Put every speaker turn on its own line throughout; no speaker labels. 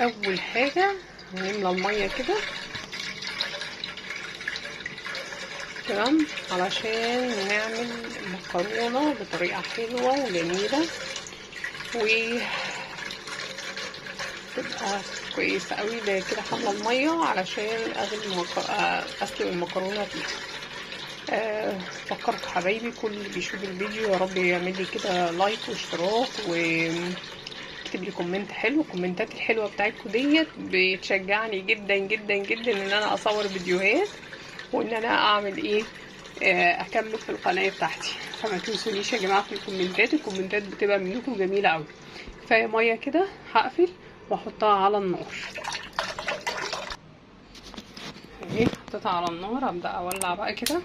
اول حاجه هنملى الميه كده تمام علشان نعمل مكرونه بطريقه حلوه وجميله تبقى كويسه قوي. ده كده حمله الميه علشان اسلق المكرونه فيها. فكرت حبايبي كل اللي بيشوف الفيديو يا رب يعمل لي كده لايك واشتراك واكتب لي كومنت حلو. الكومنتات الحلوه بتاعتكم ديت بتشجعني جدا جدا جدا ان انا اصور فيديوهات وان انا اعمل ايه اكمل في القناه بتاعتي. فما تنسونيش يا جماعه في الكومنتات بتبقى منكم جميله قوي. كفايه ميه كده هقفل واحطها على النار اهي. حطيتها على النار ابدا اولع بقى كده.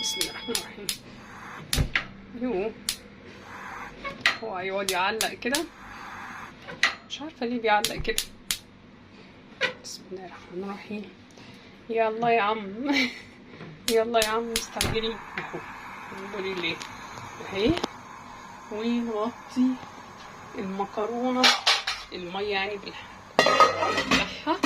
بسم الله الرحمن الرحيم. هو هيقعد يعلق كده، مش عارفه ليه بيعلق كده. بسم الله الرحمن الرحيم. يلا يا عم يلا يا عم مستعجلين اهو. الحمد لله اهي. ونغطي المكرونه الميه يعني بتاعها.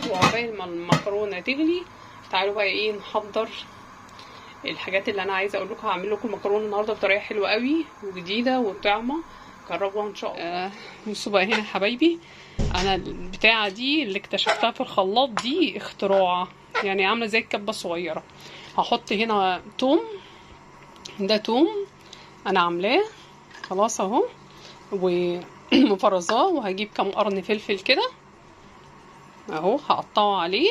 وعقبال ما المكرونه تغلي تعالوا بقى ايه نحضر الحاجات اللي انا عايزه اقول لكم. هعمل لكم المكرونه النهارده بطريقه حلوه قوي وجديده وطعمه، جربوها ان شاء الله. بصوا بقى هنا يا حبايبي، انا البتاعه دي اللي اكتشفتها في الخلاط دي اختراع، يعني عامله زي الكبه الصغيره. هحط هنا توم، ده توم انا عاملاه خلاص اهو ومفرزاه، وهجيب كام قرن فلفل كده اهو هقطعه عليه،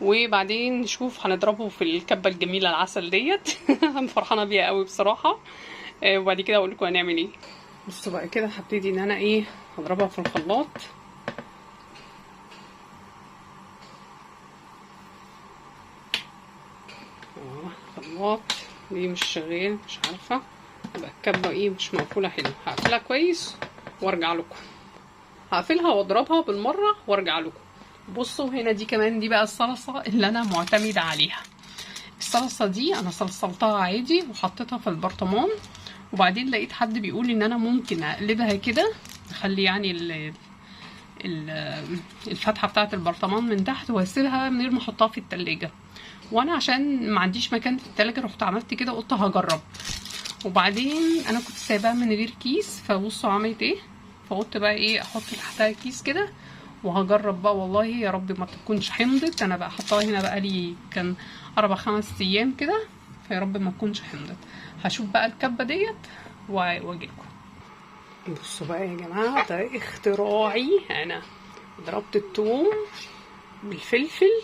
وبعدين نشوف هنضربه في الكبه الجميله العسل ديت انا فرحانه بيها قوي بصراحه. وبعد كده اقول لكم هنعمل ايه. بصوا بقى كده هبتدي ان انا ايه هضربها في الخلاط. خلاط ليه مش شغال مش عارفه، يبقى الكبه ايه مش مقفوله حلو. هقفلها كويس وارجع لكم. هقفلها واضربها بالمره وارجع لكم. بصوا هنا دي كمان دي بقى الصلصه اللي انا معتمده عليها. الصلصه دي انا صلصلتها عادي وحطيتها في البرطمان، وبعدين لقيت حد بيقول ان انا ممكن اقلبها كده اخلي يعني الفتحه بتاعه البرطمان من تحت واسيبها من غير ما احطها في التلاجة. وانا عشان ما عنديش مكان في التلاجة رحت عملت كده، قلت هجرب. وبعدين انا كنت سايباها من غير كيس، فبصوا عملت ايه. فقلت بقى ايه احط تحتها كيس كده وهجرب بقى. والله يا رب ما تكونش حمضت. انا بقى حطاها هنا بقى لي كان 4-5 ايام كده، فيا رب ما تكونش حمضت. هشوف بقى الكبه ديت واجيلكم. بصوا بقى يا جماعه ده اختراعي. انا ضربت الثوم بالفلفل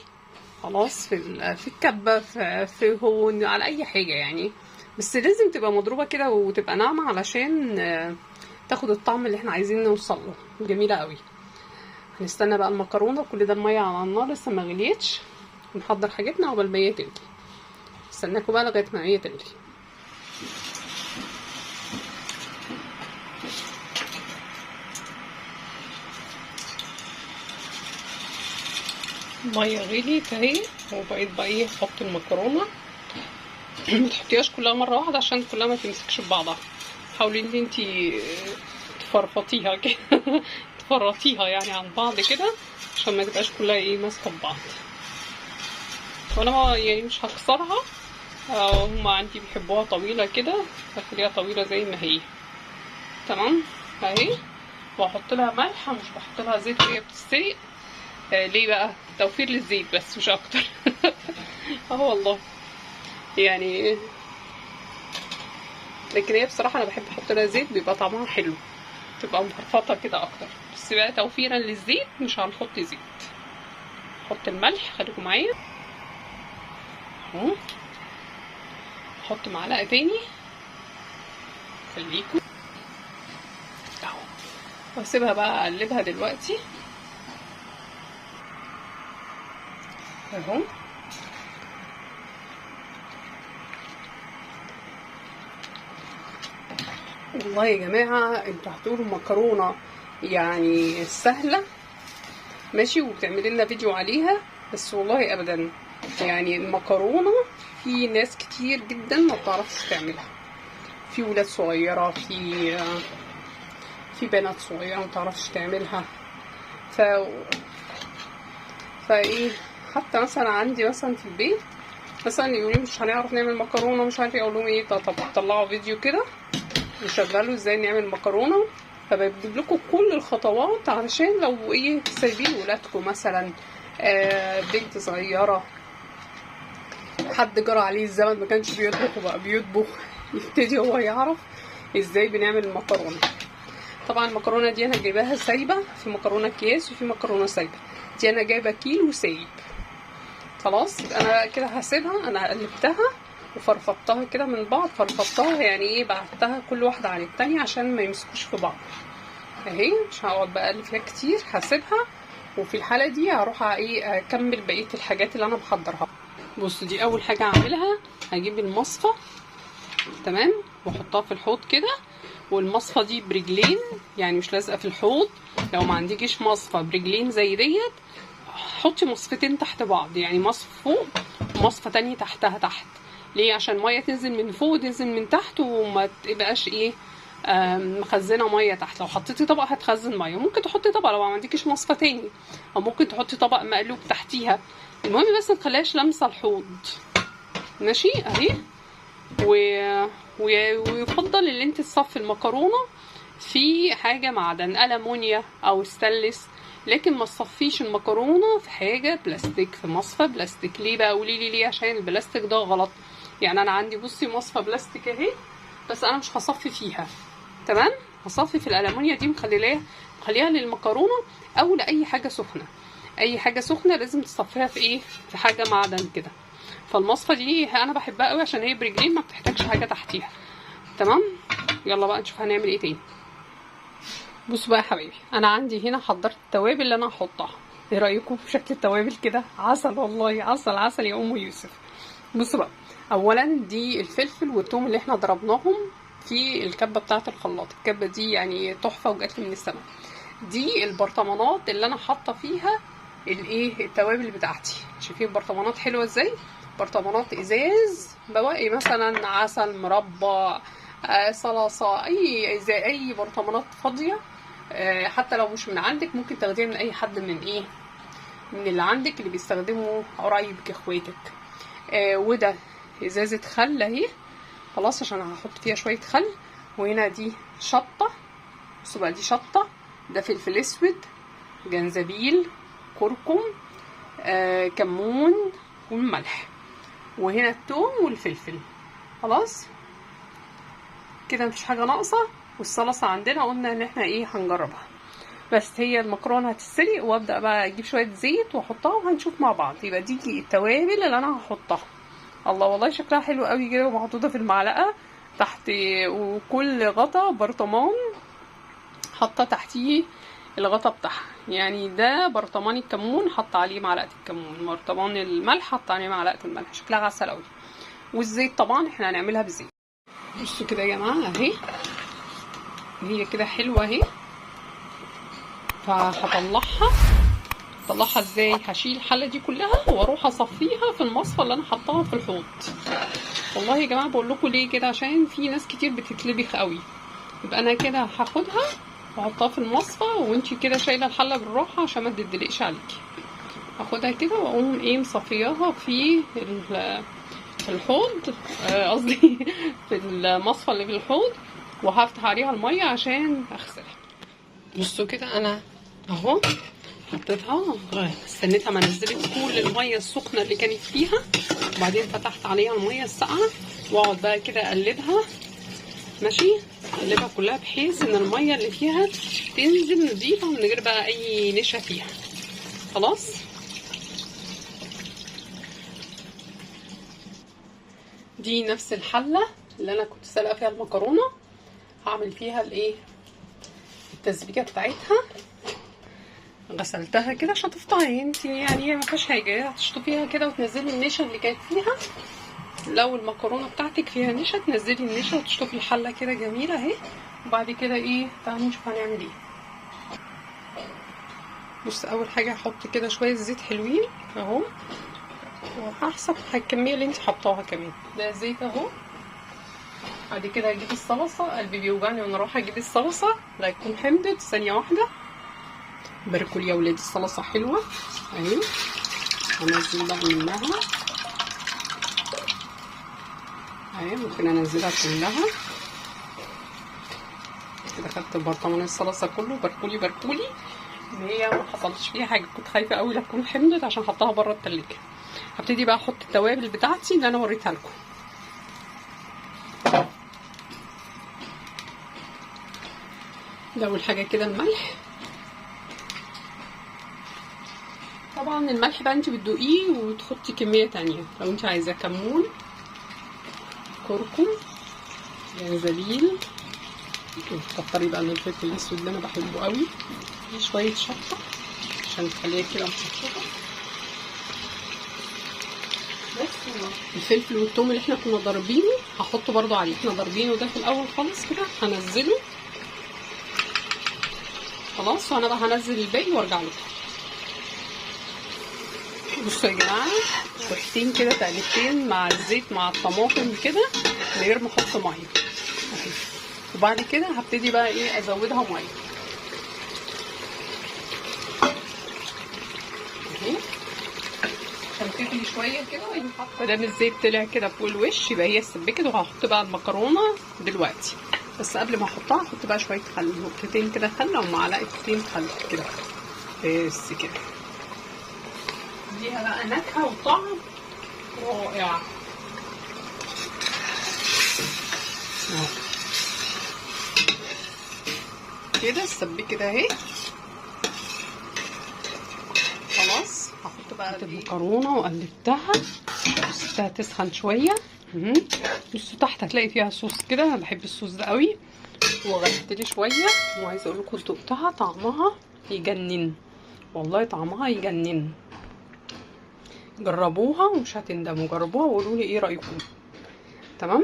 خلاص في الكبه في هون على اي حاجه يعني، بس لازم تبقى مضروبه كده وتبقى ناعمه علشان تاخد الطعم اللي احنا عايزين نوصل له. جميله قوي. هنستنى بقى المكرونه، كل ده الميه على النار لسه ما غليتش، ونحضر حاجتنا عقبال ما هي تغلي. استناكم بقى لغايه ما هي تغلي. الميه غليت اهي، وبقيت بقى ايه احط المكرونه. ما تحطيهاش كلها مره واحده عشان كلها ما تمسكش ببعضها. حاولي ان انتي تفرفطيها كده تفرطيها يعني عن بعض كده عشان ما تبقاش كلها ايه ماسكه ببعض. وانا يعني مش هكسرها، هما عندي بيحبوها طويله كده، هخليها طويله زي ما هي تمام اهي. واحط لها ملح، مش بحط لها زيت وهي بتستوي. ليه بقى؟ توفير للزيت بس مش اكتر والله يعني. لكن هي بصراحه انا بحب احط لها زيت، بيبقى طعمها حلو، تبقى مفرفطه كده اكتر. بس بقى توفيرا للزيت مش هنحط زيت. احط الملح، خليكم معايا اهو. احط معلقه تاني، خليكم اهو. واسيبها بقى اقلبها دلوقتي اهو. والله يا جماعه انتوا هتقولوا مكرونه يعني سهله ماشي وبتعملي لنا فيديو عليها، بس والله ابدا. يعني المكرونه في ناس كتير جدا ما بتعرفش تعملها، في ولاد صغيره، في بنات صغيره متعرفش تعملها. فايه حتى مثلا عندي مثلا في البيت مثلا يقولوا مش هنعرف نعمل مكرونه مش عارفه، اقول لهم ايه طب طلعوا فيديو كده نشغله ازاي نعمل مكرونه، فبجيب لكم كل الخطوات علشان لو ايه سايبين ولادكم مثلا بنت صغيره حد جرى عليه الزمن ما كانش بيطبخ وبقى بيطبخ يبتدي هو يعرف ازاي بنعمل المكرونه. طبعا المكرونه دي انا جايباها سايبه، في مكرونه اكياس وفي مكرونه سايبه، دي انا جايبه كيلو سايب. خلاص انا كده هسيبها، انا قلبتها وفرفطتها كده من بعض، فرفطتها يعني ايه بعتها كل واحده عن التانية عشان ما يمسكوش في بعض اهي، مش هقعد بقى الف فيها كتير هسيبها. وفي الحاله دي هروح ايه اكمل بقيه الحاجات اللي انا بحضرها. بص دي اول حاجه هعملها، هجيب المصفى تمام واحطها في الحوض كده، والمصفى دي برجلين يعني مش لازقه في الحوض، لو ما عندكيش مصفى برجلين زي ديت حطي مصفتين تحت بعض، يعني مصفى فوق ومصفى تانية تحتها تحت. ليه؟ عشان ميه تنزل من فوق وتنزل من تحت وما تبقاش ايه مخزنه ميه تحت. لو حطيتي طبق هتخزن ميه، ممكن تحطي طبق لو ما عندكيش مصفى تاني، او ممكن تحطي طبق مقلوب تحتيها، المهم بس ما تخليهاش لامسه الحوض ماشي اهي. ويفضل ان انت تصفي المكرونه في حاجه معدن ألمونيا او ستانلس، لكن ما تصفيش المكرونه في حاجه بلاستيك، في مصفى بلاستيك. ليه بقى؟ قولي لي ليه. عشان البلاستيك ده غلط. يعني انا عندي بصي مصفى بلاستيك اهي، بس انا مش هصفي فيها تمام، هصفي في الألمونيا دي، مخليها للمكرونه او لاي حاجه سخنه. اي حاجه سخنه لازم تصفيها في ايه، في حاجه معدن كده. فالمصفى دي انا بحبها قوي عشان هي برجلين ما بتحتاجش حاجه تحتيها تمام. يلا بقى نشوف هنعمل ايه تاني. بصوا بقى يا حبايبي، انا عندي هنا حضرت التوابل اللي انا هحطها. ايه رايكم في شكل التوابل كده؟ عسل والله، عسل عسل يا ام يوسف. بصوا بقى، اولا دي الفلفل والثوم اللي احنا ضربناهم في الكبه بتاعه الخلاط، الكبه دي يعني تحفه وجات لي من السما. دي البرطمانات اللي انا حاطه فيها الايه التوابل بتاعتي، شايفين البرطمانات حلوه ازاي؟ برطمانات ازاز، بواقي مثلا عسل مربى صلصه، اي برطمانات فاضيه حتى لو مش من عندك ممكن تاخديها من اي حد من ايه من اللي عندك اللي بيستخدموا قرايبك اخواتك. وده ازازه خل اهي خلاص عشان هحط فيها شويه خل. وهنا دي شطه، بصوا بقى دي شطه، ده فلفل اسود، جنزبيل، كركم، كمون والملح، وهنا الثوم والفلفل. خلاص كده مفيش حاجه ناقصه. والصلصه عندنا قلنا ان احنا ايه هنجربها، بس هي المكرونه هتتسلق وابدا بقى اجيب شويه زيت واحطها وهنشوف مع بعض. يبقى دي التوابل اللي انا هحطها. الله والله شكلها حلو قوي كده ومحطوطه في المعلقه تحت، وكل غطا برطمان حاطه تحتيه الغطا بتاعها. يعني ده برطمان الكمون حط عليه معلقه الكمون، برطمان الملح حط عليه معلقه الملح، شكلها عسل قوي. والزيت طبعا احنا هنعملها بالزيت. بصوا كده يا جماعه اهي، هي كده حلوه اهي. فهطلعها ازاي؟ هشيل الحله دي كلها واروح اصفيها في المصفى اللي انا حطاها في الحوض. والله يا جماعه بقول لكم ليه كده، عشان في ناس كتير بتتلبخ قوي. يبقى انا كده هاخدها واحطها في المصفى وانتي كده شايله الحله بالراحه عشان ما تدلقش عليكي. هاخدها كده واقوم ايه مصفياها في الحوض، قصدي في المصفى اللي في الحوض، وهفتح عليها الميه عشان اغسلها. بصوا كده انا اهو حطيتها، استنيتها ما نزلت كل الميه السخنه اللي كانت فيها، وبعدين فتحت عليها الميه الساقعه واقعد بقى كده اقلبها ماشي، اقلبها كلها بحيث ان الميه اللي فيها تنزل نظيفه من غير بقى اي نشا فيها. خلاص دي نفس الحله اللي انا كنت سلقه فيها المكرونه، هعمل فيها الايه التسبيكه بتاعتها. غسلتها كده شطفتها انت، يعني هي ما فيهاش حاجه، هتشطفيها كده وتنزلي النشا اللي كانت فيها. لو المكرونه بتاعتك فيها نشا تنزلي النشا وتشطفي الحله كده جميله اهي. وبعد كده ايه تعالوا نشوف هنعمل ايه. بص اول حاجه هحط كده شويه زيت حلوين اهو، وهحسب الكميه اللي انت حطاها كمان. ده زيت اهو بعد كده هجيب الصلصه، قلبي بيوجعني وانا رايحه اجيب الصلصه، لا يكون حمضت. ثانيه واحده، باركوا يا ولادي الصلصه حلوه اهي. هنزل بقى منها اهي، ممكن انزلها كلها كده. خدت برطمان الصلصه كله. باركولي باركولي ان هي ما حصلش فيها حاجه، كنت خايفه قوي لا تكون حمضت عشان حطها بره التلاجة. هبتدي بقى احط التوابل بتاعتي اللي انا وريتها لكم. ده اول حاجه كده الملح. طبعا الملح بقى انت بتدوقيه وتحطي كميه تانية لو انت عايزه. كمون، كركم، جنزبيل، كتري بقى من الفلفل الاسود اللي انا بحبه قوي. شويه شطه عشان تخليها كده مشطشطه. بس الفلفل والثوم اللي احنا كنا ضاربينه هحطه برضو عليه. احنا ضاربينه ده في الاول خالص كده، هنزله خلاص. وانا بقى هنزل الباقي وارجع لكم. بصوا يا جماعه، شويتين كده تقلبتين مع الزيت مع الطماطم كده من غير ما احط ميه اهي. وبعد كده هبتدي بقى ايه ازودها ميه اهي عشان تغلي شويه كده. ما دام الزيت طلع كده فوق الوش يبقى هي اتسبكت. وهحط بقى المكرونه دلوقتي، بس قبل ما احطها احط بقى شويه خل، نقطتين كده خل او معلقتين خل كده بس كده. ليها بقى نكهه وطعم رائع كده. اتسبكت اهي خلاص. هحط بقى المكرونه وقلبتها وسبتها تسخن شويه. بصوا تحت هتلاقي فيها صوص كده، انا بحب الصوص ده قوي. وغلبت لي شويه وعايزه اقول لكم دقتها طعمها يجنن، والله طعمها يجنن. جربوها ومش هتندموا. جربوها وقولوا لي ايه رايكم. تمام،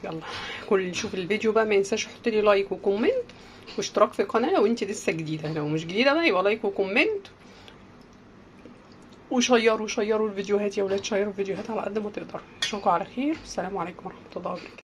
يلا كل اللي يشوف الفيديو بقى ما ينساش يحط لي لايك وكومنت واشتراك في القناه لو انت لسه جديده. لو مش جديده بقى يبقى لايك وكومنت وشيروا الفيديوهات يا ولاد. شيروا الفيديوهات على قد ما تقدروا. اشوفكم على خير. السلام عليكم ورحمه الله وبركاته.